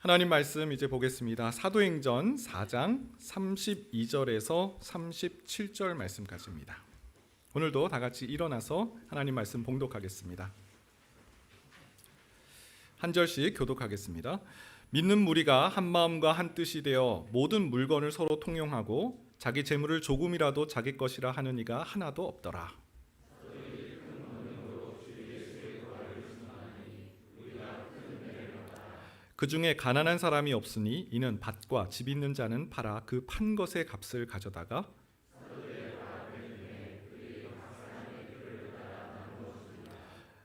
하나님 말씀 이제 보겠습니다. 사도행전 4장 32절에서 37절 말씀까지입니다. 오늘도 다 같이 일어나서 하나님 말씀 봉독하겠습니다. 한 절씩 교독하겠습니다. 믿는 무리가 한 마음과 한 뜻이 되어 모든 물건을 서로 통용하고 자기 재물을 조금이라도 자기 것이라 하는 이가 하나도 없더라. 그 중에 가난한 사람이 없으니 이는 밭과 집 있는 자는 팔아 그 판 것의 값을 가져다가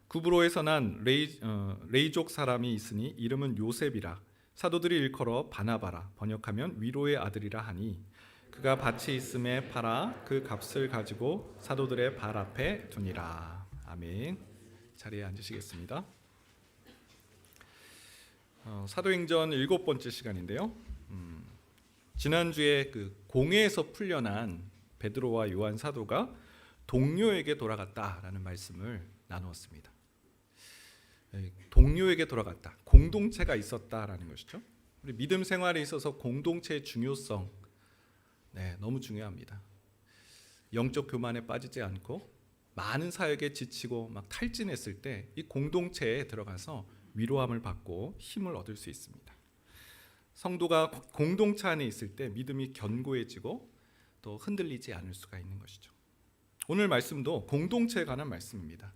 구브로에서 난 레이족 사람이 있으니 이름은 요셉이라. 사도들이 일컬어 바나바라, 번역하면 위로의 아들이라 하니 그가 밭이 있음에 팔아 그 값을 가지고 사도들의 발 앞에 두니라. 아멘. 자리에 앉으시겠습니다. 사도행전 7번째 시간인데요. 지난주에 그 공회에서 풀려난 베드로와 요한 사도가 동료에게 돌아갔다라는 말씀을 나누었습니다. 동료에게 돌아갔다. 공동체가 있었다라는 것이죠. 우리 믿음 생활에 있어서 공동체의 중요성 너무 중요합니다. 영적 교만에 빠지지 않고 많은 사역에 지치고 막 탈진했을 때 이 공동체에 들어가서 위로함을 받고 힘을 얻을 수 있습니다. 성도가 공동체 안에 있을 때 믿음이 견고해지고 또 흔들리지 않을 수가 있는 것이죠. 오늘 말씀도 공동체에 관한 말씀입니다.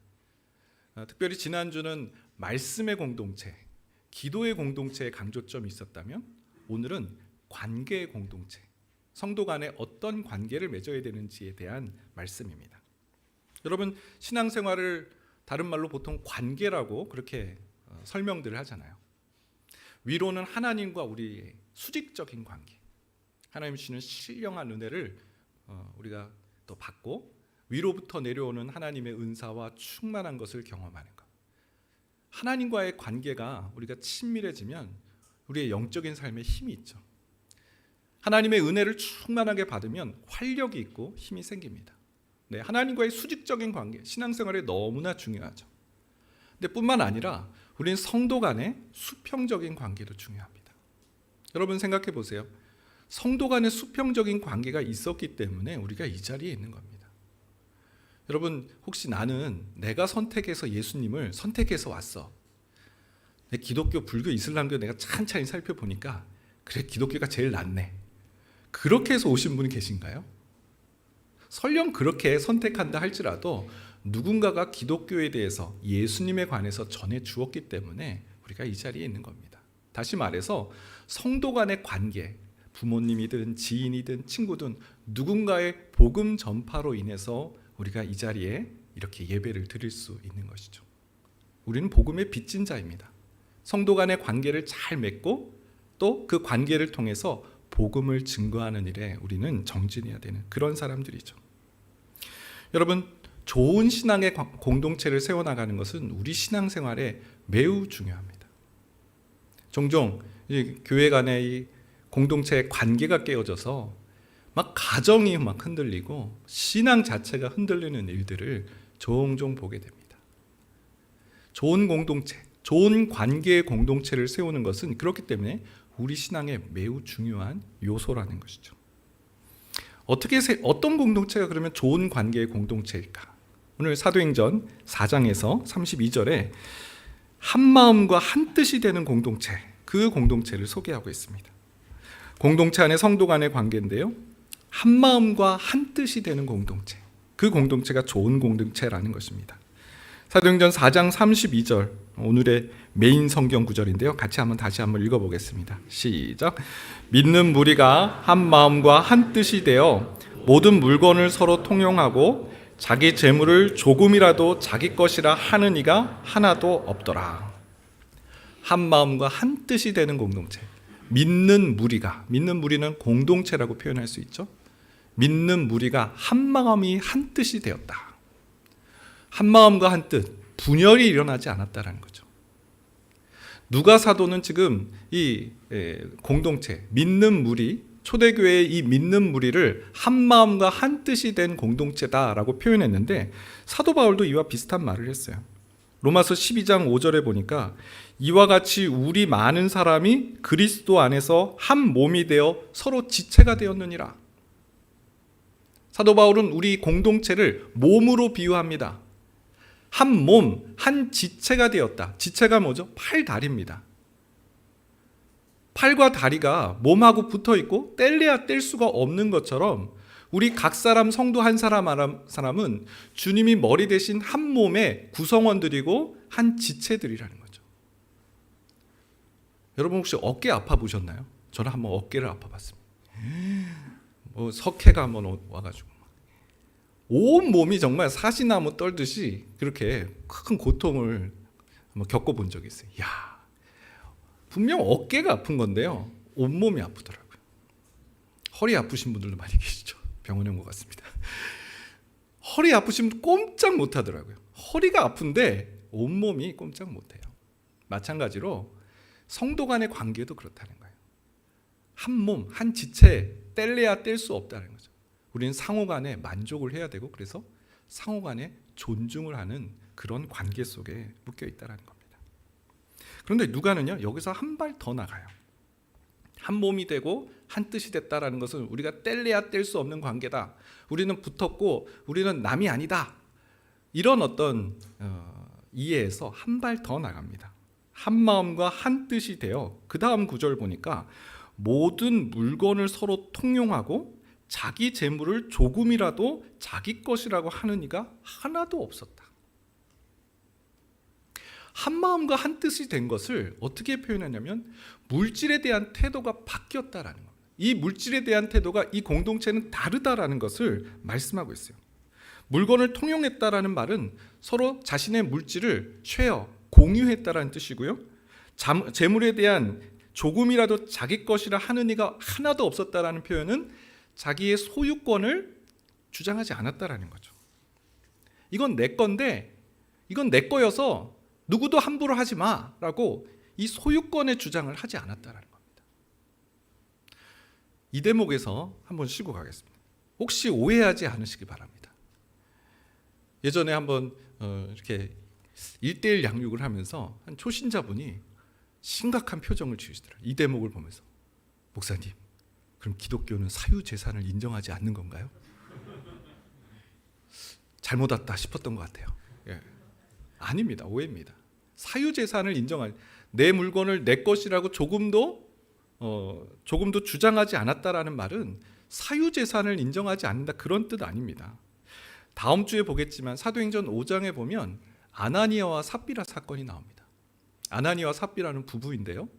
특별히 지난주는 말씀의 공동체, 기도의 공동체에 강조점이 있었다면 오늘은 관계의 공동체, 성도 간에 어떤 관계를 맺어야 되는지에 대한 말씀입니다. 여러분, 신앙생활을 다른 말로 보통 관계라고 그렇게 설명들을 하잖아요. 위로는 하나님과 우리의 수직적인 관계, 하나님 주시는 신령한 은혜를 우리가 또 받고 위로부터 내려오는 하나님의 은사와 충만한 것을 경험하는 것. 하나님과의 관계가 우리가 친밀해지면 우리의 영적인 삶에 힘이 있죠. 하나님의 은혜를 충만하게 받으면 활력이 있고 힘이 생깁니다. 하나님과의 수직적인 관계, 신앙생활에 너무나 중요하죠. 근데 뿐만 아니라 우리는 성도 간의 수평적인 관계도 중요합니다. 여러분 생각해 보세요. 성도 간의 수평적인 관계가 있었기 때문에 우리가 이 자리에 있는 겁니다. 여러분, 혹시 나는 내가 선택해서 예수님을 선택해서 왔어. 내 기독교, 불교, 이슬람교 내가 찬찬히 살펴보니까 그래, 기독교가 제일 낫네. 그렇게 해서 오신 분이 계신가요? 설령 그렇게 선택한다 할지라도 누군가가 기독교에 대해서 예수님에 관해서 전해 주었기 때문에 우리가 이 자리에 있는 겁니다. 다시 말해서 성도 간의 관계, 부모님이든 지인이든 친구든 누군가의 복음 전파로 인해서 우리가 이 자리에 이렇게 예배를 드릴 수 있는 것이죠. 우리는 복음의 빚진 자입니다. 성도 간의 관계를 잘 맺고 또 그 관계를 통해서 복음을 증거하는 일에 우리는 정진해야 되는 그런 사람들이죠. 여러분, 좋은 신앙의 공동체를 세워나가는 것은 우리 신앙생활에 매우 중요합니다. 종종 교회 간의 이 공동체의 관계가 깨어져서 막 가정이 막 흔들리고 신앙 자체가 흔들리는 일들을 종종 보게 됩니다. 좋은 공동체, 좋은 관계의 공동체를 세우는 것은 그렇기 때문에 우리 신앙에 매우 중요한 요소라는 것이죠. 어떤 공동체가 그러면 좋은 관계의 공동체일까? 오늘 사도행전 4장에서 32절에 한 마음과 한 뜻이 되는 공동체, 그 공동체를 소개하고 있습니다. 공동체 안에 성도 간의 관계인데요, 한 마음과 한 뜻이 되는 공동체, 그 공동체가 좋은 공동체라는 것입니다. 사도행전 4장 32절, 오늘의 메인 성경 구절인데요, 다시 한번 읽어보겠습니다. 시작. 믿는 무리가 한 마음과 한 뜻이 되어 모든 물건을 서로 통용하고 자기 재물을 조금이라도 자기 것이라 하는 이가 하나도 없더라. 한 마음과 한 뜻이 되는 공동체. 믿는 무리는 공동체라고 표현할 수 있죠. 믿는 무리가 한 마음이 한 뜻이 되었다. 한 마음과 한 뜻, 분열이 일어나지 않았다라는 거죠. 누가 사도는 지금 이 공동체, 믿는 무리, 초대교회의 이 믿는 무리를 한 마음과 한 뜻이 된 공동체다라고 표현했는데 사도 바울도 이와 비슷한 말을 했어요. 로마서 12장 5절에 보니까 이와 같이 우리 많은 사람이 그리스도 안에서 한 몸이 되어 서로 지체가 되었느니라. 사도 바울은 우리 공동체를 몸으로 비유합니다. 한 몸, 한 지체가 되었다. 지체가 뭐죠? 팔, 다리입니다. 팔과 다리가 몸하고 붙어 있고 뗄래야 뗄 수가 없는 것처럼 우리 각 사람 성도 한 사람은 주님이 머리 대신 한 몸의 구성원들이고 한 지체들이라는 거죠. 여러분 혹시 어깨 아파 보셨나요? 저는 한번 어깨를 아파 봤습니다. 석회가 한번 와가지고 온 몸이 정말 사시나무 떨듯이 그렇게 큰 고통을 한번 겪어본 적이 있어요. 야, 분명 어깨가 아픈 건데요, 온몸이 아프더라고요. 허리 아프신 분들도 많이 계시죠. 병원에 온 것 같습니다. 허리 아프신 분 꼼짝 못 하더라고요. 허리가 아픈데 온몸이 꼼짝 못 해요. 마찬가지로 성도 간의 관계도 그렇다는 거예요. 한 몸, 한 지체 뗄래야 뗄 수 없다는 거죠. 우리는 상호 간에 만족을 해야 되고 그래서 상호 간에 존중을 하는 그런 관계 속에 묶여 있다는 겁니다. 그런데 누가는요, 여기서 한 발 더 나가요. 한 몸이 되고 한 뜻이 됐다라는 것은 우리가 뗄래야 뗄 수 없는 관계다. 우리는 붙었고 우리는 남이 아니다. 이런 어떤 이해에서 한 발 더 나갑니다. 한 마음과 한 뜻이 되어 그 다음 구절 보니까 모든 물건을 서로 통용하고 자기 재물을 조금이라도 자기 것이라고 하는 이가 하나도 없었다. 한 마음과 한 뜻이 된 것을 어떻게 표현하냐면 물질에 대한 태도가 바뀌었다라는 겁니다. 이 물질에 대한 태도가 이 공동체는 다르다라는 것을 말씀하고 있어요. 물건을 통용했다라는 말은 서로 자신의 물질을 쉐어, 공유했다라는 뜻이고요. 재물에 대한 조금이라도 자기 것이라 하는 이가 하나도 없었다라는 표현은 자기의 소유권을 주장하지 않았다라는 거죠. 이건 내 건데 이건 내 거여서 누구도 함부로 하지 마라고 이 소유권의 주장을 하지 않았다라는 겁니다. 이 대목에서 한번 쉬고 가겠습니다. 혹시 오해하지 않으시기 바랍니다. 예전에 한번 이렇게 1:1 양육을 하면서 한 초신자분이 심각한 표정을 지으시더라고요. 이 대목을 보면서 목사님, 그럼 기독교는 사유재산을 인정하지 않는 건가요? 잘못 왔다 싶었던 것 같아요. 예. 아닙니다. 오해입니다. 사유재산을 인정할, 내 물건을 내 것이라고 조금도 주장하지 않았다라는 말은 사유재산을 인정하지 않는다 그런 뜻 아닙니다. 다음 주에 보겠지만 사도행전 5장에 보면 아나니아와 삽비라 사건이 나옵니다. 아나니아와 삽비라는 부부인데요,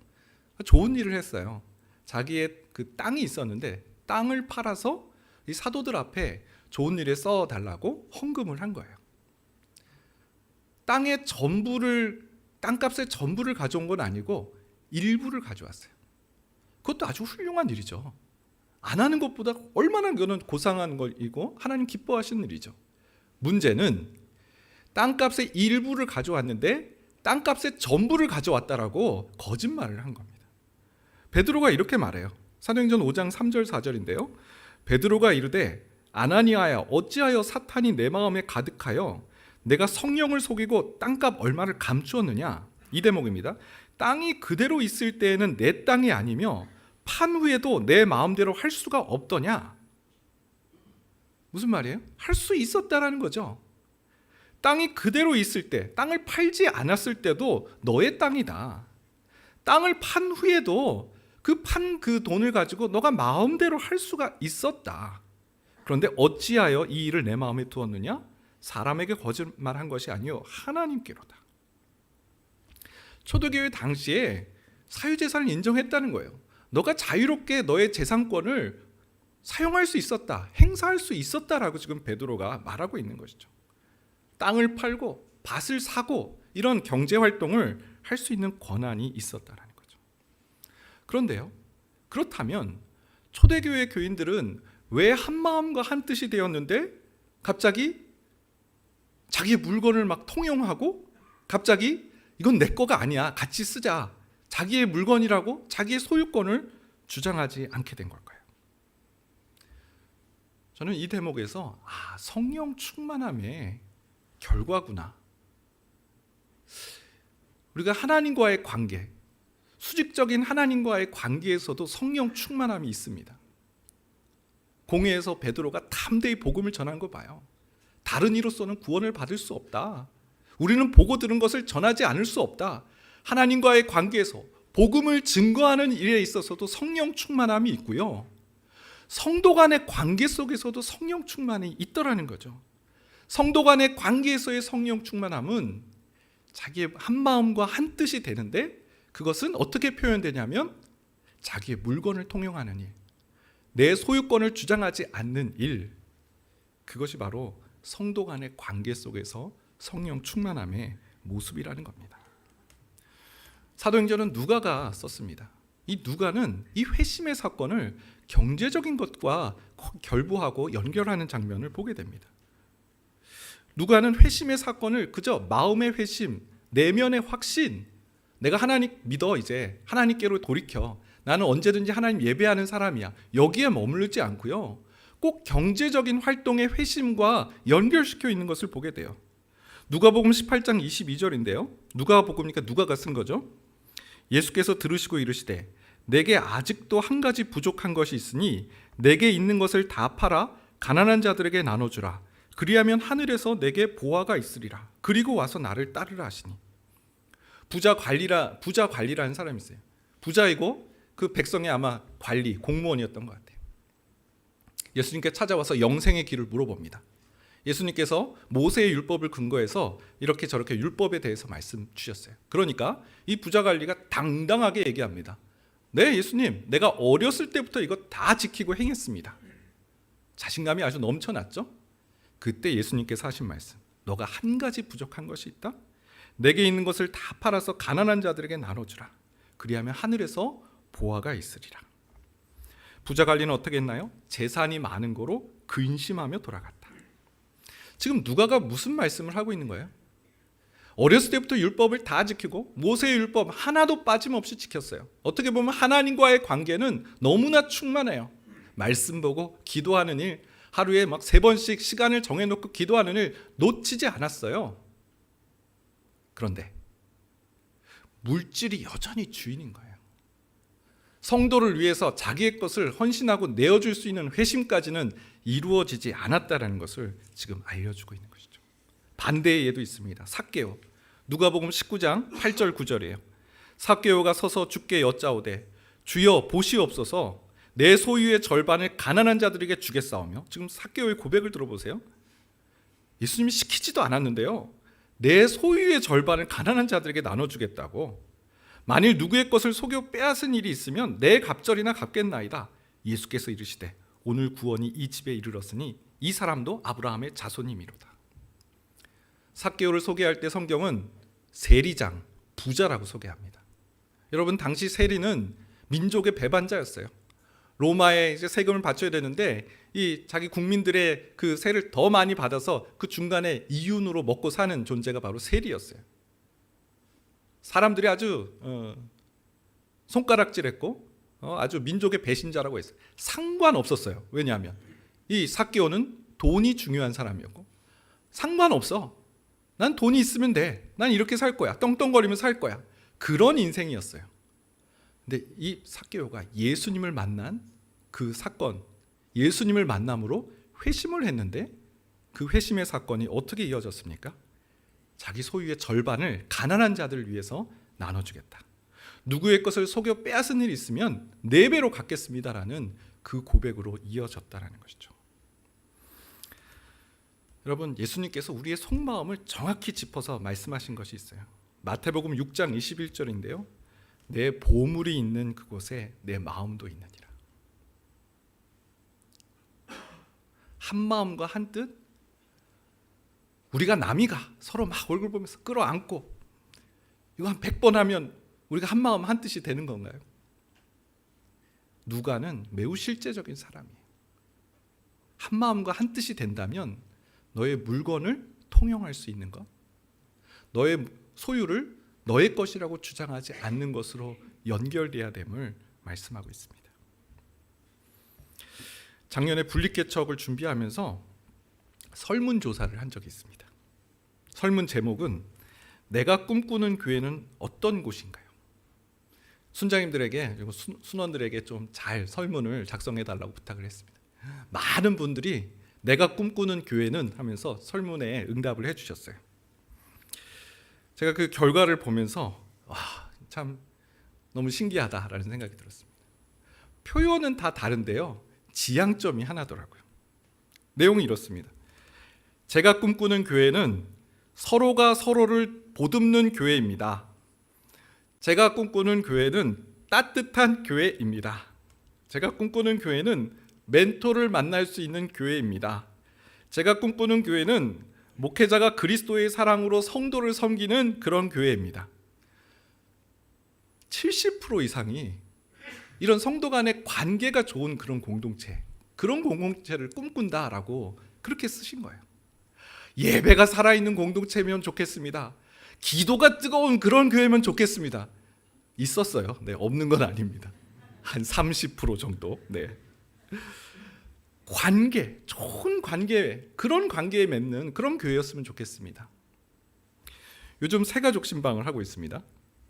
좋은 일을 했어요. 자기의 그 땅이 있었는데 땅을 팔아서 이 사도들 앞에 좋은 일에 써달라고 헌금을 한 거예요. 땅값의 전부를 가져온 건 아니고 일부를 가져왔어요. 그것도 아주 훌륭한 일이죠. 안 하는 것보다 얼마나 그거는 고상한 것이고 하나님 기뻐하시는 일이죠. 문제는 땅값의 일부를 가져왔는데 땅값의 전부를 가져왔다라고 거짓말을 한 겁니다. 베드로가 이렇게 말해요. 사도행전 5장 3절 4절인데요. 베드로가 이르되 아나니아야, 어찌하여 사탄이 내 마음에 가득하여 내가 성령을 속이고 땅값 얼마를 감추었느냐. 이 대목입니다. 땅이 그대로 있을 때에는 내 땅이 아니며 판 후에도 내 마음대로 할 수가 없더냐. 무슨 말이에요? 할 수 있었다라는 거죠. 땅이 그대로 있을 때, 땅을 팔지 않았을 때도 너의 땅이다. 땅을 판 후에도 그 돈을 가지고 너가 마음대로 할 수가 있었다. 그런데 어찌하여 이 일을 내 마음에 두었느냐? 사람에게 거짓말한 것이 아니요 하나님께로다. 초대교회 당시에 사유재산을 인정했다는 거예요. 너가 자유롭게 너의 재산권을 사용할 수 있었다, 행사할 수 있었다라고 지금 베드로가 말하고 있는 것이죠. 땅을 팔고 밭을 사고 이런 경제활동을 할 수 있는 권한이 있었다라는 거죠. 그런데요, 그렇다면 초대교회 교인들은 왜 한 마음과 한 뜻이 되었는데 갑자기 자기의 물건을 막 통용하고 갑자기 이건 내 거가 아니야, 같이 쓰자, 자기의 물건이라고 자기의 소유권을 주장하지 않게 된 걸까요? 저는 이 대목에서 성령 충만함의 결과구나, 우리가 하나님과의 관계, 수직적인 하나님과의 관계에서도 성령 충만함이 있습니다. 공회에서 베드로가 담대히 복음을 전한 거 봐요. 다른 이로서는 구원을 받을 수 없다. 우리는 보고 들은 것을 전하지 않을 수 없다. 하나님과의 관계에서 복음을 증거하는 일에 있어서도 성령 충만함이 있고요. 성도 간의 관계 속에서도 성령 충만이 있더라는 거죠. 성도 간의 관계에서의 성령 충만함은 자기의 한 마음과 한 뜻이 되는데, 그것은 어떻게 표현되냐면 자기의 물건을 통용하는 일, 내 소유권을 주장하지 않는 일, 그것이 바로 성도 간의 관계 속에서 성령 충만함의 모습이라는 겁니다. 사도행전은 누가가 썼습니다. 이 누가는 이 회심의 사건을 경제적인 것과 결부하고 연결하는 장면을 보게 됩니다. 누가는 회심의 사건을 그저 마음의 회심, 내면의 확신, 내가 하나님 믿어, 이제 하나님께로 돌이켜, 나는 언제든지 하나님 예배하는 사람이야, 여기에 머물지 않고요, 꼭 경제적인 활동의 회심과 연결시켜 있는 것을 보게 돼요. 누가복음 18장 22절인데요. 누가복음이니까 누가가 쓴 거죠. 예수께서 들으시고 이르시되 내게 아직도 한 가지 부족한 것이 있으니 내게 있는 것을 다 팔아 가난한 자들에게 나눠주라. 그리하면 하늘에서 내게 보화가 있으리라. 그리고 와서 나를 따르라 하시니. 부자 관리라는 사람이 있어요. 부자이고 그 백성의 아마 관리, 공무원이었던 것 같아요. 예수님께 찾아와서 영생의 길을 물어봅니다. 예수님께서 모세의 율법을 근거해서 이렇게 저렇게 율법에 대해서 말씀 주셨어요. 그러니까 이 부자 관리가 당당하게 얘기합니다. 네, 예수님, 내가 어렸을 때부터 이거 다 지키고 행했습니다. 자신감이 아주 넘쳐났죠. 그때 예수님께서 하신 말씀, 너가 한 가지 부족한 것이 있다? 내게 있는 것을 다 팔아서 가난한 자들에게 나눠주라. 그리하면 하늘에서 보화가 있으리라. 부자 관리는 어떻게 했나요? 재산이 많은 거로 근심하며 돌아갔다. 지금 누가가 무슨 말씀을 하고 있는 거예요? 어렸을 때부터 율법을 다 지키고 모세의 율법 하나도 빠짐없이 지켰어요. 어떻게 보면 하나님과의 관계는 너무나 충만해요. 말씀 보고 기도하는 일, 하루에 막 3번씩 시간을 정해놓고 기도하는 일 놓치지 않았어요. 그런데 물질이 여전히 주인인 거예요. 성도를 위해서 자기의 것을 헌신하고 내어줄 수 있는 회심까지는 이루어지지 않았다는 것을 지금 알려주고 있는 것이죠. 반대의 예도 있습니다. 삭개오. 누가복음 19장 8절 9절이에요. 삭개오가 서서 주께 여짜오되 주여 보시옵소서, 내 소유의 절반을 가난한 자들에게 주겠사오며. 지금 삭개오의 고백을 들어보세요. 예수님이 시키지도 않았는데요, 내 소유의 절반을 가난한 자들에게 나눠주겠다고. 만일 누구의 것을 속여 빼앗은 일이 있으면 내 갑절이나 갚겠나이다. 예수께서 이르시되 오늘 구원이 이 집에 이르렀으니 이 사람도 아브라함의 자손이미로다. 삭개오를 소개할 때 성경은 세리장, 부자라고 소개합니다. 여러분, 당시 세리는 민족의 배반자였어요. 로마에 이제 세금을 바쳐야 되는데 이 자기 국민들의 그 세를 더 많이 받아서 그 중간에 이윤으로 먹고 사는 존재가 바로 세리였어요. 사람들이 아주 손가락질했고 아주 민족의 배신자라고 했어요. 상관없었어요. 왜냐하면 이 삭개오는 돈이 중요한 사람이었고, 상관없어, 난 돈이 있으면 돼, 난 이렇게 살 거야, 떵떵거리면 살 거야, 그런 인생이었어요. 근데 이 삭개오가 예수님을 만난 그 사건, 예수님을 만남으로 회심을 했는데 그 회심의 사건이 어떻게 이어졌습니까? 자기 소유의 절반을 가난한 자들을 위해서 나눠주겠다. 누구의 것을 속여 빼앗은 일이 있으면 4배로 갚겠습니다라는 그 고백으로 이어졌다라는 것이죠. 여러분, 예수님께서 우리의 속마음을 정확히 짚어서 말씀하신 것이 있어요. 마태복음 6장 21절인데요. 내 보물이 있는 그곳에 내 마음도 있느니라. 한 마음과 한 뜻, 우리가 남이 가 서로 막 얼굴 보면서 끌어안고 이거 한 100번 하면 우리가 한 마음 한 뜻이 되는 건가요? 누가는 매우 실제적인 사람이에요. 한 마음과 한 뜻이 된다면 너의 물건을 통용할 수 있는 것, 너의 소유를 너의 것이라고 주장하지 않는 것으로 연결돼야 됨을 말씀하고 있습니다. 작년에 분립개척을 준비하면서 설문조사를 한 적이 있습니다. 설문 제목은 내가 꿈꾸는 교회는 어떤 곳인가요? 순장님들에게 그리고 순원들에게 좀 잘 설문을 작성해 달라고 부탁을 했습니다. 많은 분들이 내가 꿈꾸는 교회는 하면서 설문에 응답을 해주셨어요. 제가 그 결과를 보면서 참 너무 신기하다라는 생각이 들었습니다. 표현은 다 다른데요, 지향점이 하나더라고요. 내용이 이렇습니다. 제가 꿈꾸는 교회는 서로가 서로를 보듬는 교회입니다. 제가 꿈꾸는 교회는 따뜻한 교회입니다. 제가 꿈꾸는 교회는 멘토를 만날 수 있는 교회입니다. 제가 꿈꾸는 교회는 목회자가 그리스도의 사랑으로 성도를 섬기는 그런 교회입니다. 70% 이상이 이런 성도 간의 관계가 좋은 그런 공동체, 그런 공동체를 꿈꾼다라고 그렇게 쓰신 거예요. 예배가 살아있는 공동체면 좋겠습니다. 기도가 뜨거운 그런 교회면 좋겠습니다. 있었어요. 네, 없는 건 아닙니다. 한 30% 정도. 네. 관계, 좋은 관계, 그런 관계에 맺는 그런 교회였으면 좋겠습니다. 요즘 새가족 신방을 하고 있습니다.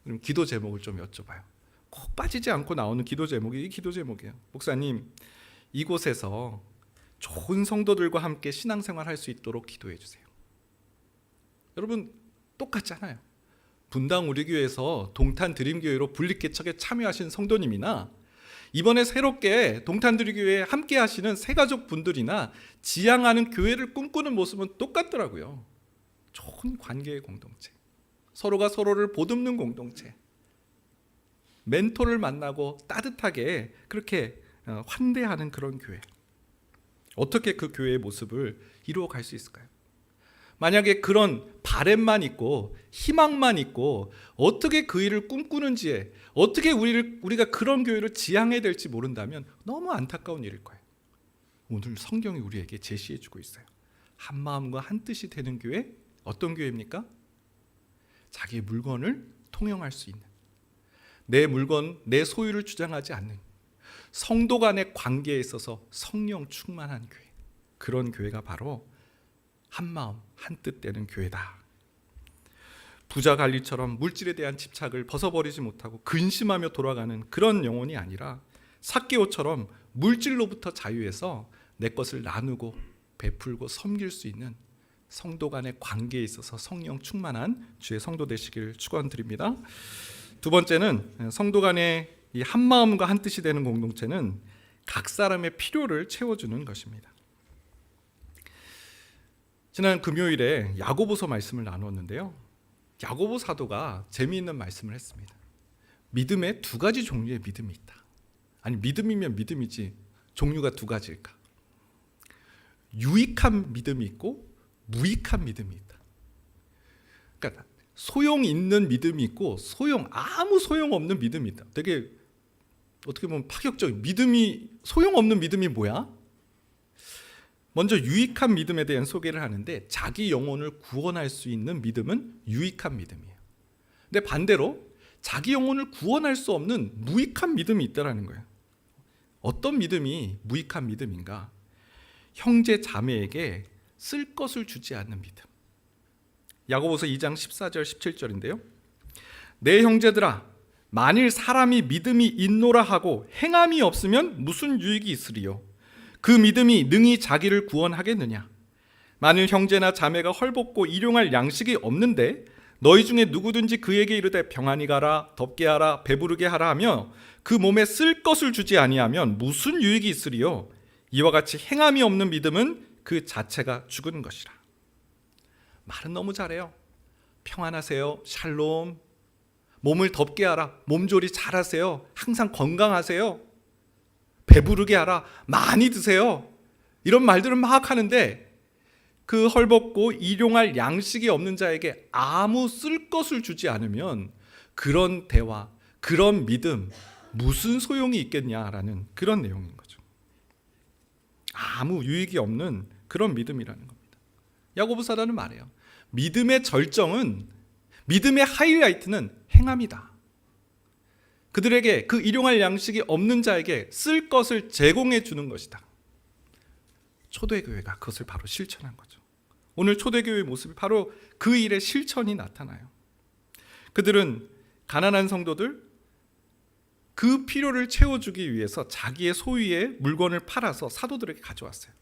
그럼 기도 제목을 좀 여쭤봐요. 꼭 빠지지 않고 나오는 기도 제목이 이 기도 제목이에요. 목사님, 이곳에서 좋은 성도들과 함께 신앙생활 할 수 있도록 기도해 주세요. 여러분 똑같잖아요. 분당 우리교회에서 동탄 드림교회로 분립개척에 참여하신 성도님이나 이번에 새롭게 동탄 드림교회에 함께 하시는 새가족 분들이나 지향하는 교회를 꿈꾸는 모습은 똑같더라고요. 좋은 관계의 공동체, 서로가 서로를 보듬는 공동체, 멘토를 만나고 따뜻하게 그렇게 환대하는 그런 교회. 어떻게 그 교회의 모습을 이루어갈 수 있을까요? 만약에 그런 바램만 있고 희망만 있고 어떻게 그 일을 꿈꾸는지에 어떻게 우리가 그런 교회를 지향해야 될지 모른다면 너무 안타까운 일일 거예요. 오늘 성경이 우리에게 제시해 주고 있어요. 한 마음과 한 뜻이 되는 교회, 어떤 교회입니까? 자기의 물건을 통용할 수 있는, 내 물건, 내 소유를 주장하지 않는, 성도 간의 관계에 있어서 성령 충만한 교회, 그런 교회가 바로 한 마음 한 뜻 되는 교회다. 부자 관리처럼 물질에 대한 집착을 벗어버리지 못하고 근심하며 돌아가는 그런 영혼이 아니라 삭개오처럼 물질로부터 자유해서 내 것을 나누고 베풀고 섬길 수 있는 성도 간의 관계에 있어서 성령 충만한 주의 성도 되시길 축원드립니다. 두 번째는 성도 간의 이 한 마음과 한 뜻이 되는 공동체는 각 사람의 필요를 채워주는 것입니다. 지난 금요일에 야고보서 말씀을 나누었는데요, 야고보 사도가 재미있는 말씀을 했습니다. 믿음에 두 가지 종류의 믿음이 있다. 아니, 믿음이면 믿음이지 종류가 두 가지일까? 유익한 믿음이 있고 무익한 믿음이 있다. 그러니까 소용 있는 믿음이 있고 아무 소용 없는 믿음이 있다. 되게 어떻게 보면 파격적인 믿음이, 소용 없는 믿음이 뭐야? 먼저 유익한 믿음에 대한 소개를 하는데, 자기 영혼을 구원할 수 있는 믿음은 유익한 믿음이에요. 근데 반대로 자기 영혼을 구원할 수 없는 무익한 믿음이 있다라는 거예요. 어떤 믿음이 무익한 믿음인가? 형제 자매에게 쓸 것을 주지 않는 믿음. 야고보서 2장 14절 17절인데요. 내 형제들아, 만일 사람이 믿음이 있노라 하고 행함이 없으면 무슨 유익이 있으리요? 그 믿음이 능히 자기를 구원하겠느냐? 만일 형제나 자매가 헐벗고 일용할 양식이 없는데 너희 중에 누구든지 그에게 이르되 평안히 가라, 덥게 하라, 배부르게 하라 하며 그 몸에 쓸 것을 주지 아니하면 무슨 유익이 있으리요? 이와 같이 행함이 없는 믿음은 그 자체가 죽은 것이라. 말은 너무 잘해요. 평안하세요, 샬롬. 몸을 덥게 하라, 몸조리 잘하세요, 항상 건강하세요, 배부르게 하라, 많이 드세요. 이런 말들은 막 하는데 그 헐벗고 일용할 양식이 없는 자에게 아무 쓸 것을 주지 않으면 그런 대화, 그런 믿음 무슨 소용이 있겠냐라는 그런 내용인 거죠. 아무 유익이 없는 그런 믿음이라는 겁니다. 야고보 사도는 말해요. 믿음의 절정은, 믿음의 하이라이트는 행함이다. 그들에게, 그 일용할 양식이 없는 자에게 쓸 것을 제공해 주는 것이다. 초대교회가 그것을 바로 실천한 거죠. 오늘 초대교회의 모습이 바로 그 일의 실천이 나타나요. 그들은 가난한 성도들 그 필요를 채워주기 위해서 자기의 소유의 물건을 팔아서 사도들에게 가져왔어요.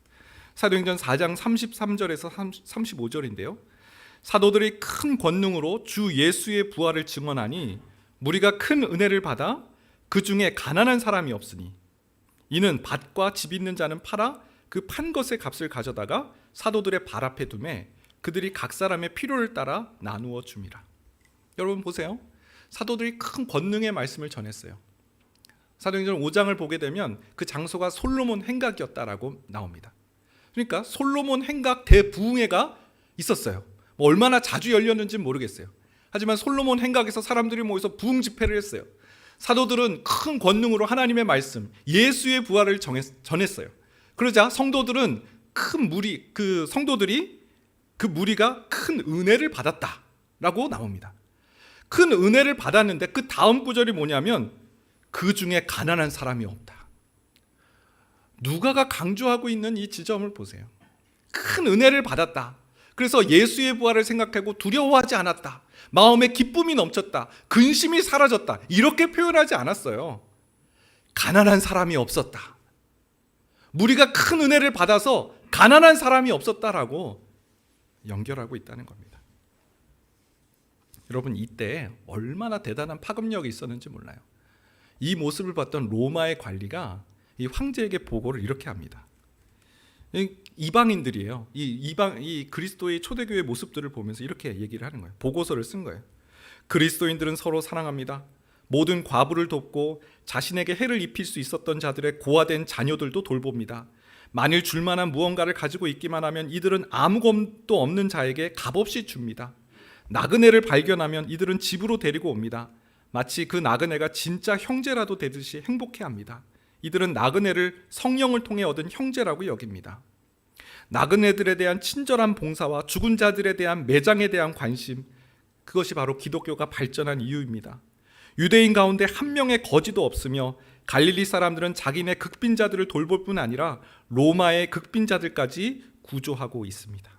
사도행전 4장 33절에서 35절인데요. 사도들이 큰 권능으로 주 예수의 부활을 증언하니 무리가 큰 은혜를 받아 그 중에 가난한 사람이 없으니 이는 밭과 집 있는 자는 팔아 그 판 것의 값을 가져다가 사도들의 발 앞에 두매 그들이 각 사람의 필요를 따라 나누어 줍니다. 여러분 보세요. 사도들이 큰 권능의 말씀을 전했어요. 사도행전 5장을 보게 되면 그 장소가 솔로몬 행각이었다라고 나옵니다. 그러니까 솔로몬 행각 대부흥회가 있었어요. 뭐 얼마나 자주 열렸는지는 모르겠어요. 하지만 솔로몬 행각에서 사람들이 모여서 부흥 집회를 했어요. 사도들은 큰 권능으로 하나님의 말씀, 예수의 부활을 전했어요. 그러자 성도들은 성도들이 그 무리가 큰 은혜를 받았다라고 나옵니다. 큰 은혜를 받았는데 그 다음 구절이 뭐냐면 그 중에 가난한 사람이 없다. 누가가 강조하고 있는 이 지점을 보세요. 큰 은혜를 받았다. 그래서 예수의 부활을 생각하고 두려워하지 않았다. 마음에 기쁨이 넘쳤다. 근심이 사라졌다. 이렇게 표현하지 않았어요. 가난한 사람이 없었다. 무리가 큰 은혜를 받아서 가난한 사람이 없었다라고 연결하고 있다는 겁니다. 여러분 이때 얼마나 대단한 파급력이 있었는지 몰라요. 이 모습을 봤던 로마의 관리가 이 황제에게 보고를 이렇게 합니다. 이방인들이에요. 이 그리스도의 초대교회 모습들을 보면서 이렇게 얘기를 하는 거예요. 보고서를 쓴 거예요. 그리스도인들은 서로 사랑합니다. 모든 과부를 돕고 자신에게 해를 입힐 수 있었던 자들의 고아된 자녀들도 돌봅니다. 만일 줄 만한 무언가를 가지고 있기만 하면 이들은 아무것도 없는 자에게 값없이 줍니다. 나그네를 발견하면 이들은 집으로 데리고 옵니다. 마치 그 나그네가 진짜 형제라도 되듯이 행복해합니다. 이들은 나그네를 성령을 통해 얻은 형제라고 여깁니다. 나그네들에 대한 친절한 봉사와 죽은 자들에 대한 매장에 대한 관심, 그것이 바로 기독교가 발전한 이유입니다. 유대인 가운데 한 명의 거지도 없으며 갈릴리 사람들은 자기네 극빈자들을 돌볼 뿐 아니라 로마의 극빈자들까지 구조하고 있습니다.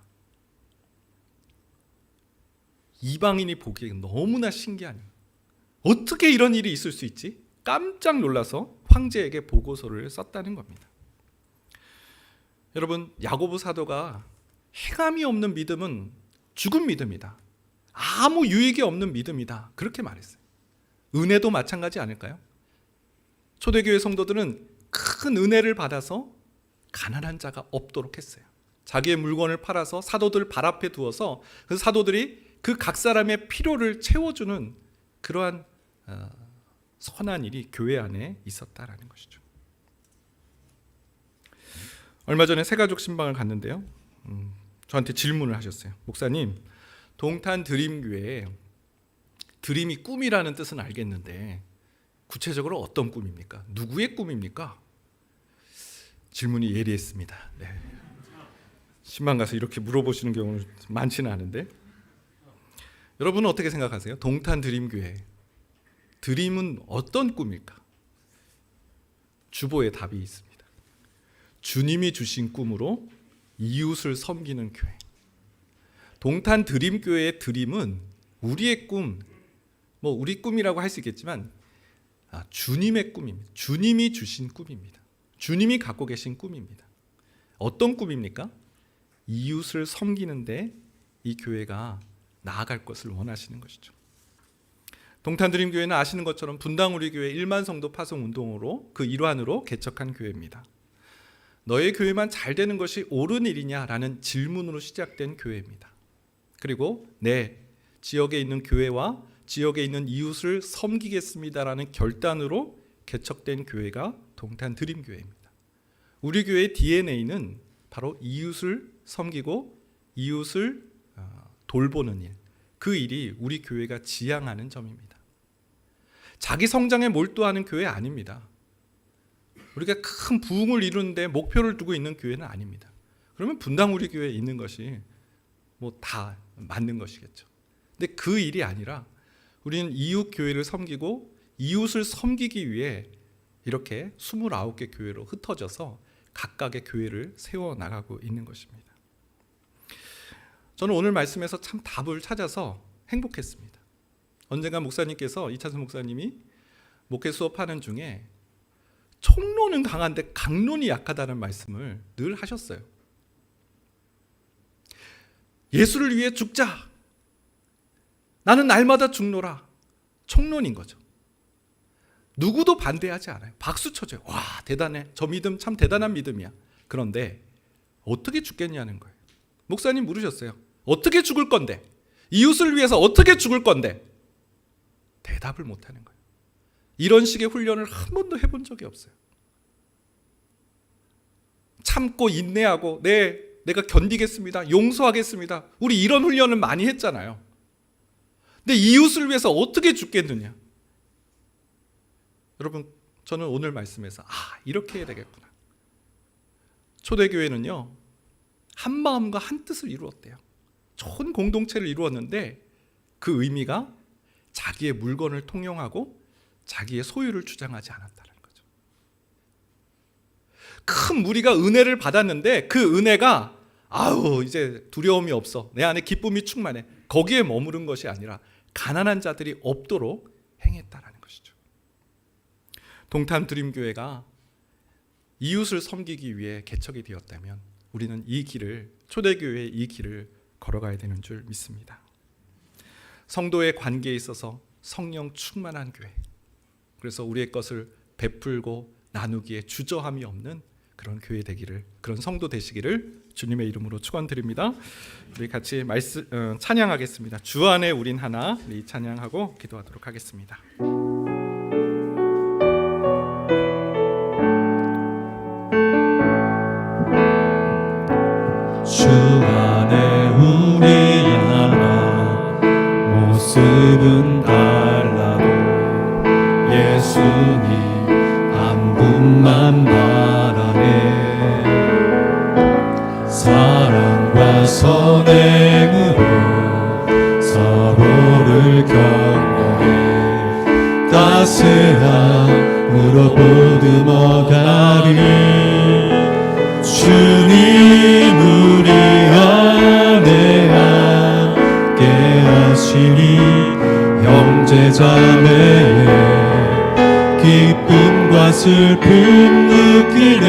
이방인이 보기에 너무나 신기한, 어떻게 이런 일이 있을 수 있지? 깜짝 놀라서 황제에게 보고서를 썼다는 겁니다. 여러분, 야고보 사도가 행함이 없는 믿음은 죽은 믿음이다. 아무 유익이 없는 믿음이다. 그렇게 말했어요. 은혜도 마찬가지 아닐까요? 초대교회 성도들은 큰 은혜를 받아서 가난한 자가 없도록 했어요. 자기의 물건을 팔아서 사도들 발 앞에 두어서 그 사도들이 그 각 사람의 필요를 채워주는 그러한 선한 일이 교회 안에 있었다라는 것이죠. 얼마 전에 새가족 신방을 갔는데요. 저한테 질문을 하셨어요. 목사님, 동탄 드림교회에 드림이 꿈이라는 뜻은 알겠는데 구체적으로 어떤 꿈입니까? 누구의 꿈입니까? 질문이 예리했습니다. 네. 신방 가서 이렇게 물어보시는 경우는 많지는 않은데, 여러분은 어떻게 생각하세요? 동탄 드림교회 드림은 어떤 꿈일까? 주보에 답이 있습니다. 주님이 주신 꿈으로 이웃을 섬기는 교회. 동탄 드림교회의 드림은 우리의 꿈, 우리 꿈이라고 할 수 있겠지만 주님의 꿈입니다. 주님이 주신 꿈입니다. 주님이 갖고 계신 꿈입니다. 어떤 꿈입니까? 이웃을 섬기는데 이 교회가 나아갈 것을 원하시는 것이죠. 동탄드림교회는 아시는 것처럼 분당 우리교회 1만 성도 파송 운동으로 그 일환으로 개척한 교회입니다. 너의 교회만 잘 되는 것이 옳은 일이냐라는 질문으로 시작된 교회입니다. 그리고 지역에 있는 교회와 지역에 있는 이웃을 섬기겠습니다라는 결단으로 개척된 교회가 동탄드림교회입니다. 우리 교회의 DNA는 바로 이웃을 섬기고 이웃을 돌보는 일, 그 일이 우리 교회가 지향하는 점입니다. 자기 성장에 몰두하는 교회 아닙니다. 우리가 큰 부흥을 이루는데 목표를 두고 있는 교회는 아닙니다. 그러면 분당 우리 교회에 있는 것이 다 맞는 것이겠죠. 근데 그 일이 아니라 우리는 이웃 교회를 섬기고 이웃을 섬기기 위해 이렇게 29개 교회로 흩어져서 각각의 교회를 세워나가고 있는 것입니다. 저는 오늘 말씀에서 참 답을 찾아서 행복했습니다. 언젠가 목사님께서, 이찬수 목사님이 목회 수업하는 중에 총론은 강한데 강론이 약하다는 말씀을 늘 하셨어요. 예수를 위해 죽자, 나는 날마다 죽노라, 총론인 거죠. 누구도 반대하지 않아요. 박수 쳐줘요. 와, 대단해, 저 믿음 참 대단한 믿음이야. 그런데 어떻게 죽겠냐는 거예요. 목사님 물으셨어요. 어떻게 죽을 건데? 이웃을 위해서 어떻게 죽을 건데? 대답을 못하는 거예요. 이런 식의 훈련을 한 번도 해본 적이 없어요. 참고 인내하고 내가 견디겠습니다, 용서하겠습니다. 우리 이런 훈련을 많이 했잖아요. 근데 이웃을 위해서 어떻게 죽겠느냐? 여러분, 저는 오늘 말씀에서 이렇게 해야 되겠구나. 초대교회는요, 한 마음과 한 뜻을 이루었대요. 좋은 공동체를 이루었는데 그 의미가 자기의 물건을 통용하고 자기의 소유를 주장하지 않았다는 거죠. 큰 무리가 은혜를 받았는데 그 은혜가 이제 두려움이 없어, 내 안에 기쁨이 충만해, 거기에 머무른 것이 아니라 가난한 자들이 없도록 행했다라는 것이죠. 동탄 드림교회가 이웃을 섬기기 위해 개척이 되었다면 우리는 이 길을, 초대교회의 이 길을 걸어가야 되는 줄 믿습니다. 성도의 관계에 있어서 성령 충만한 교회, 그래서 우리의 것을 베풀고 나누기에 주저함이 없는 그런 교회 되기를, 그런 성도 되시기를 주님의 이름으로 축원드립니다. 우리 같이 찬양하겠습니다. 주 안에 우린 하나, 우리 찬양하고 기도하도록 하겠습니다. 주 안에 우리 하나, 모습은 달라도 예수님 한 분만 바라네. 사랑과 선행으로 서로를 격려해 따스함으로 보듬어가리. 주님 우리 안에 함께 하시니 형제자매의 기쁨과 슬픔 느끼네.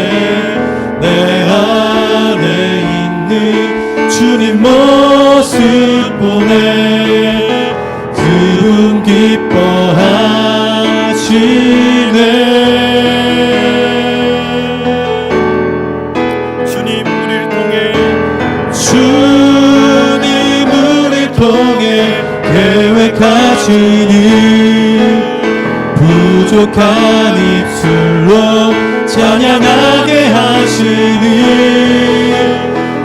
내 안에 있는 주님 모습 보네. 그분 기뻐하시네. 계획하시니 부족한 입술로 찬양하게 하시니.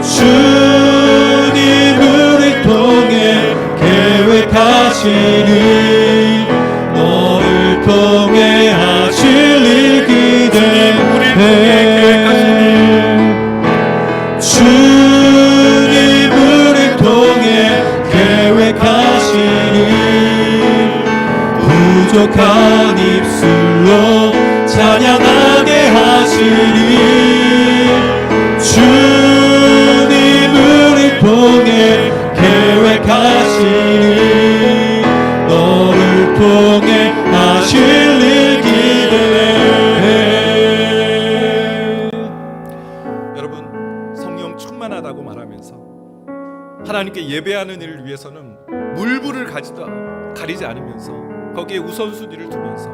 주님 우리 통해 계획하시니 너를 통해 하실 일 기대해. 주님 우리 통해 계획하시니 부족한 입술로 찬양하게 하시니. 주님 우리 통해 계획하시니 너를 통해 하실 일 기대해. 여러분, 성령 충만하다고 말하면서 하나님께 예배하는 일을 위해서는 물불을 가리지 않으면서 거기에 우선순위를 두면서,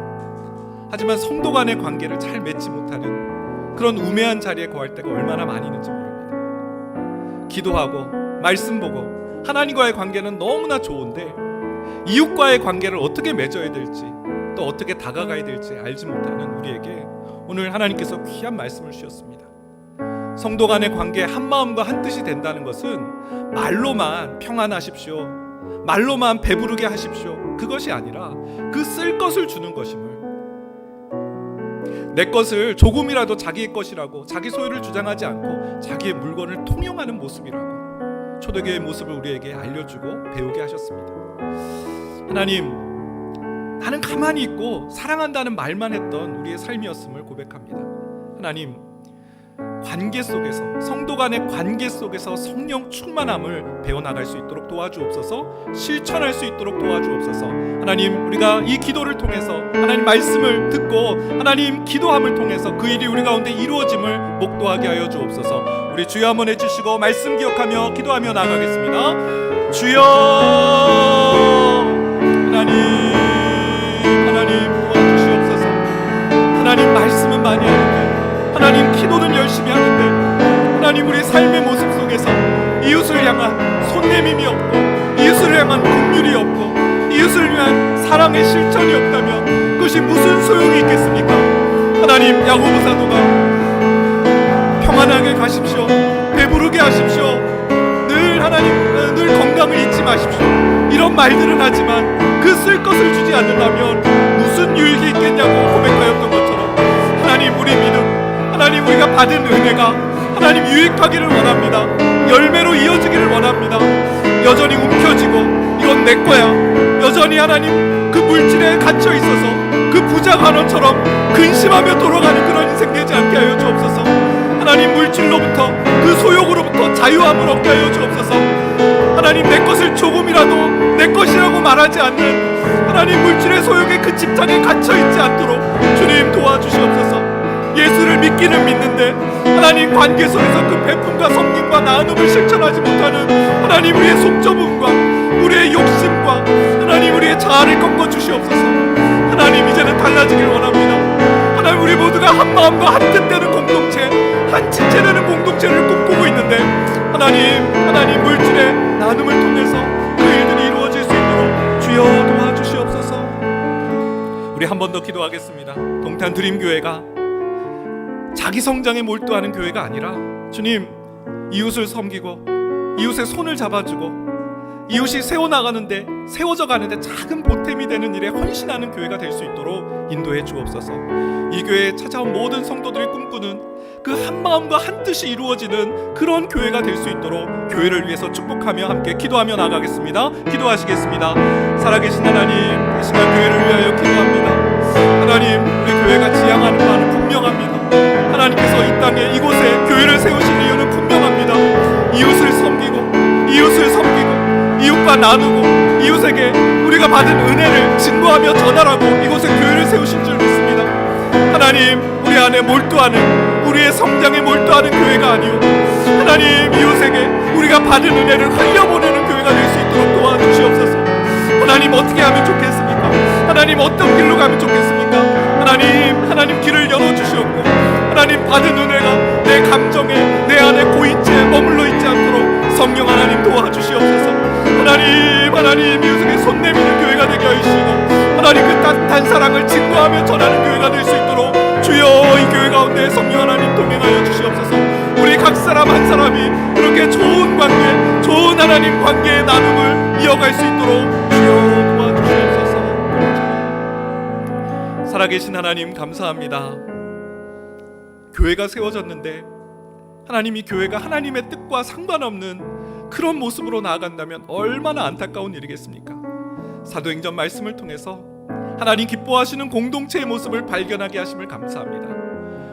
하지만 성도 간의 관계를 잘 맺지 못하는 그런 우매한 자리에 거할 때가 얼마나 많이 있는지 모릅니다. 기도하고 말씀 보고 하나님과의 관계는 너무나 좋은데 이웃과의 관계를 어떻게 맺어야 될지, 또 어떻게 다가가야 될지 알지 못하는 우리에게 오늘 하나님께서 귀한 말씀을 주셨습니다. 성도 간의 관계 한 마음과 한 뜻이 된다는 것은 말로만 평안하십시오, 말로만 배부르게 하십시오, 그것이 아니라 그 쓸 것을 주는 것임을, 내 것을 조금이라도 자기의 것이라고 자기 소유를 주장하지 않고 자기의 물건을 통용하는 모습이라고 초대교회의 모습을 우리에게 알려주고 배우게 하셨습니다. 하나님, 나는 가만히 있고 사랑한다는 말만 했던 우리의 삶이었음을 고백합니다. 하나님, 관계 속에서, 성도 간의 관계 속에서 성령 충만함을 배워나갈 수 있도록 도와주옵소서. 실천할 수 있도록 도와주옵소서. 하나님, 우리가 이 기도를 통해서 하나님 말씀을 듣고 하나님 기도함을 통해서 그 일이 우리 가운데 이루어짐을 목도하게 하여 주옵소서. 우리 주여 한번 해주시고 말씀 기억하며 기도하며 나가겠습니다. 주여, 하나님 도와주시옵소서. 하나님, 말씀은 많이 하는데, 하나님 기도는 열심히 하는데, 하나님 우리 삶의 모습 속에서 이웃을 향한 손내밈이 없고, 이웃을 향한 긍휼이 없고, 이웃을 위한 사랑의 실천이 없다면 그것이 무슨 소용이 있겠습니까? 하나님, 야고보 사도가 평안하게 가십시오, 배부르게 하십시오, 늘 하나님 늘 건강을 잊지 마십시오, 이런 말들은 하지만 그 쓸 것을 주지 않는다면 무슨 유익이 있겠냐고 고백하였던 것처럼, 하나님 우리 믿음, 하나님 우리가 받은 은혜가 하나님 유익하기를 원합니다. 열매로 이어지기를 원합니다. 여전히 움켜쥐고 이건 내 거야, 여전히 하나님 그 물질에 갇혀 있어서 그 부자 관원처럼 근심하며 돌아가는 그런 인생 되지 않게 하여 주옵소서. 하나님, 물질로부터 그 소욕으로부터 자유함을 얻게 하여 주옵소서. 하나님, 내 것을 조금이라도 내 것이라고 말하지 않는 하나님 물질의 소욕에 그 집착에 갇혀있지 않도록 주님 도와주시옵소서. 예수를 믿기는 믿는데 하나님 관계 속에서 그 베품과 섬김과 나눔을 실천하지 못하는 하나님 우리의 속좁음과 우리의 욕심과 하나님 우리의 자아를 꺾어 주시옵소서. 하나님, 이제는 달라지길 원합니다. 하나님, 우리 모두가 한 마음과 한 뜻 되는 공동체, 한 지체 되는 공동체를 꿈꾸고 있는데 하나님 물질의 나눔을 통해서 그 일들이 이루어질 수 있도록 주여 도와주시옵소서. 우리 한 번 더 기도하겠습니다. 동탄 드림교회가 자기 성장에 몰두하는 교회가 아니라 주님, 이웃을 섬기고 이웃의 손을 잡아주고 이웃이 세워나가는데, 세워져 가는데 작은 보탬이 되는 일에 헌신하는 교회가 될 수 있도록 인도해 주옵소서. 이 교회에 찾아온 모든 성도들이 꿈꾸는 그 한마음과 한뜻이 이루어지는 그런 교회가 될 수 있도록 교회를 위해서 축복하며 함께 기도하며 나가겠습니다. 기도하시겠습니다. 살아계신 하나님, 이 시간 교회를 위하여 기도합니다. 하나님, 우리 교회가 지향하는 바는 분명합니다. 하나님께서 이 땅에 이곳에 교회를 세우신 이유는 분명합니다. 이웃을 섬기고 이웃과 나누고 이웃에게 우리가 받은 은혜를 증거하며 전하라고 이곳에 교회를 세우신 줄 믿습니다. 하나님, 우리 안에 몰두하는, 우리의 성장에 몰두하는 교회가 아니오, 하나님 이웃에게 우리가 받은 은혜를 흘려보내는 교회가 될 수 있도록 도와주시옵소서. 하나님, 어떻게 하면 좋겠습니까? 하나님, 어떤 길로 가면 좋겠습니까? 하나님 길을 열어주시옵고, 하나님 받은 은혜가 내 감정에, 내 안에 고인체에 머물러 있지 않도록 성령 하나님 도와주시옵소서. 하나님 이웃에게 손 내미는 교회가 되게 하시고, 하나님 그 따뜻한 사랑을 증거하며 전하는 교회가 될 수 있도록 주여 이 교회 가운데 성령 하나님 동행하여 주시옵소서. 우리 각 사람 한 사람이 그렇게 좋은 관계, 좋은 하나님 관계의 나눔을 이어갈 수 있도록 주여 도와주시옵소서. 살아계신 하나님, 감사합니다. 교회가 세워졌는데 하나님, 이 교회가 하나님의 뜻과 상관없는 그런 모습으로 나아간다면 얼마나 안타까운 일이겠습니까? 사도행전 말씀을 통해서 하나님 기뻐하시는 공동체의 모습을 발견하게 하심을 감사합니다.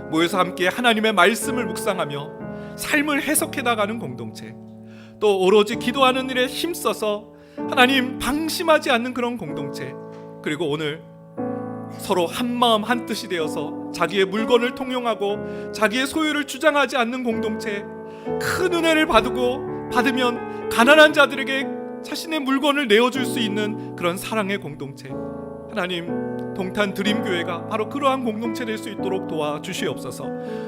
모여서 함께 하나님의 말씀을 묵상하며 삶을 해석해 나가는 공동체, 또 오로지 기도하는 일에 힘써서 하나님 방심하지 않는 그런 공동체, 그리고 오늘 서로 한마음 한뜻이 되어서 자기의 물건을 통용하고 자기의 소유를 주장하지 않는 공동체, 큰 은혜를 받으면 가난한 자들에게 자신의 물건을 내어줄 수 있는 그런 사랑의 공동체, 하나님 동탄 드림교회가 바로 그러한 공동체 될 수 있도록 도와주시옵소서.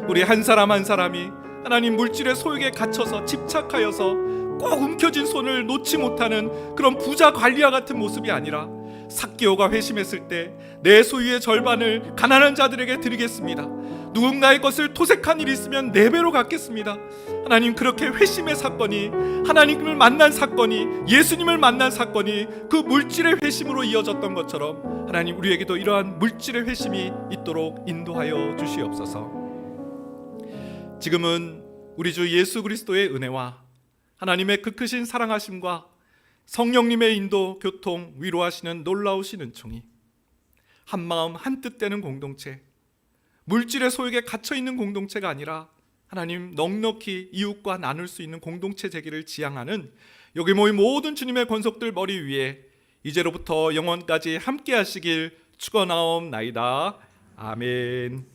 우리 한 사람 한 사람이 하나님 물질의 소욕에 갇혀서 집착하여서 꼭 움켜진 손을 놓지 못하는 그런 부자 관리와 같은 모습이 아니라, 삭개오가 회심했을 때 내 소유의 절반을 가난한 자들에게 드리겠습니다, 누군가의 것을 토색한 일이 있으면 4배로 갚겠습니다. 하나님, 그렇게 회심의 사건이, 하나님을 만난 사건이, 예수님을 만난 사건이 그 물질의 회심으로 이어졌던 것처럼 하나님 우리에게도 이러한 물질의 회심이 있도록 인도하여 주시옵소서. 지금은 우리 주 예수 그리스도의 은혜와 하나님의 그 크신 사랑하심과 성령님의 인도, 교통, 위로하시는 놀라우신 은총이 한마음 한뜻 되는 공동체, 물질의 소욕에 갇혀있는 공동체가 아니라 하나님 넉넉히 이웃과 나눌 수 있는 공동체 되기를 지향하는 여기 모인 모든 주님의 권속들 머리 위에 이제로부터 영원까지 함께 하시길 축원하옵나이다. 아멘.